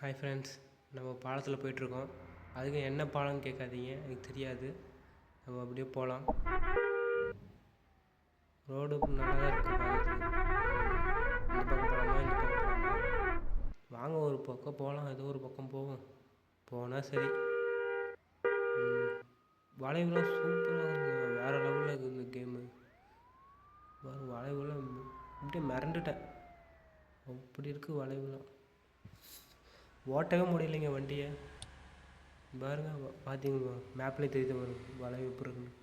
Hi friends, நம்ம பாலத்தில் போயிட்டுருக்கோம். அதுக்கு என்ன பாலம்னு கேட்காதீங்க, எனக்கு தெரியாது. நம்ம அப்படியே போகலாம். ரோடு நல்லா தான் இருக்குது பார்க்கறதுக்கு. இந்த பக்கம் போகலாமா, இந்த பக்கம் போகலாமா? வாங்க ஒரு பக்கம் போகலாம், ஏதோ ஒரு பக்கம் போவோம். போனால் சரி. வளைவுலாம் சூப்பராக இருக்குங்க, வேறு லெவலில் இருக்குது இந்த கேமு. வளைவுலாம் அப்படியே மிரண்டுட்டேன், அப்படி இருக்குது வளைவுலாம். ஓட்டவே முடியலைங்க வண்டியை. பாருங்க, பார்த்தீங்களா மேப்லேயே தெரியுது பாருங்க வளைவு எப்படி இருக்குன்னு.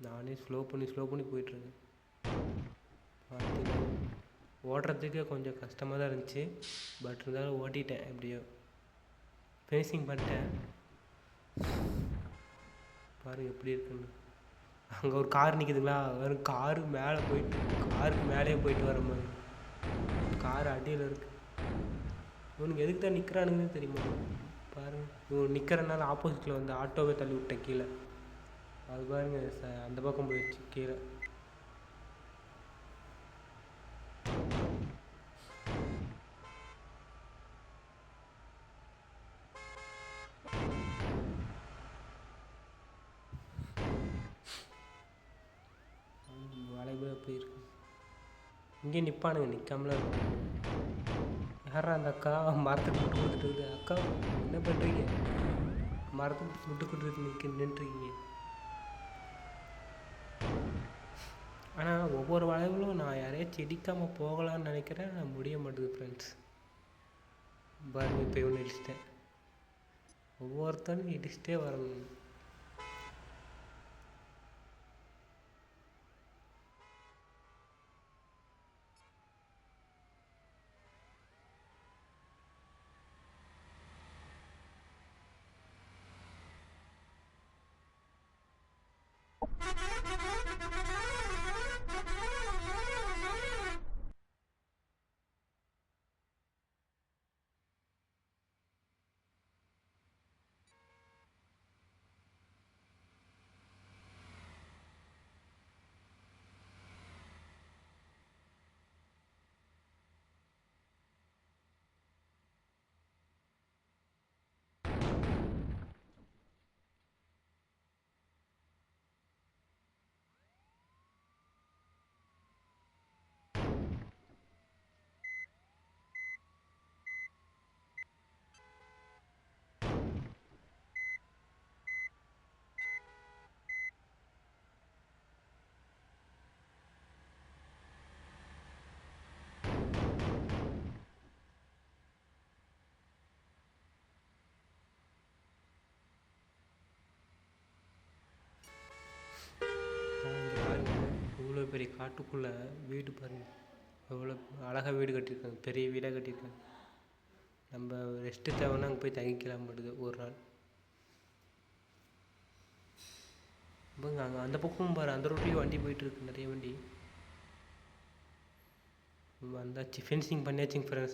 நானே ஸ்லோ பண்ணி போயிட்டுருக்கேன். பார்த்தீங்கன்னா ஓட்டுறதுக்கே கொஞ்சம் கஷ்டமாக தான் இருந்துச்சு. பட் இருந்தாலும் ஓட்டிட்டேன், எப்படியோ ஃபினிஷிங் பண்ணிட்டேன். பாருங்கள் எப்படி இருக்குன்னு. அங்கே ஒரு கார் நிற்குதுங்களா, வெறும் காருக்கு மேலேயே போயிட்டு வர மாதிரி. கார் அடியில் இருக்குது. இவனுக்கு எதுக்கு தான் நிற்கிறானுங்கன்னு தெரியுமா? பாருங்கள், இவன் நிற்கிறனால ஆப்போசிட்டில் வந்து ஆட்டோவை தள்ளி விட்டேன் கீழே. அது பாருங்க, அந்த பக்கம் போயிடுச்சு கீழே. வளைவு எப்படி இருக்கு. இங்கே நிற்பானுங்க, நிற்காமலாம் இருக்கும். யாரா அந்த அக்கா மரத்துக்கு முட்டு கொடுத்துட்டு? அக்கா என்ன பண்ணுறீங்க? மரத்துக்கு முட்டு கொடுத்துட்டு நின்றுருக்கீங்க. ஆனால் ஒவ்வொரு வளைவுலும் நான் யாரையாச்சும் இடிக்காமல் போகலான்னு நினைக்கிறேன், நான் முடிய மாட்டேங்குது ஃப்ரெண்ட்ஸ். பாருங்க, இப்போ இவனை இடிச்சிட்டேன். ஒவ்வொருத்தனும் இடிச்சிட்டே வரணும். இவ்வளோ பெரிய காட்டுக்குள்ளே வீடு பாருங்கள், எவ்வளோ அழகாக வீடு கட்டியிருக்காங்க, பெரிய வீடாக கட்டியிருக்காங்க. நம்ம ரெஸ்ட்டு தேவைன்னா அங்கே போய் தங்கிக்கலாம் மாட்டுது ஒரு நாள். அங்கே அந்த பக்கமும் பாரு, அந்த ரோட்லேயும் வண்டி போயிட்டுருக்கு, நிறைய வண்டி. வந்தாச்சு, ஃபினிஷிங் பண்ணியாச்சுங்க ஃப்ரெண்ட்ஸ்.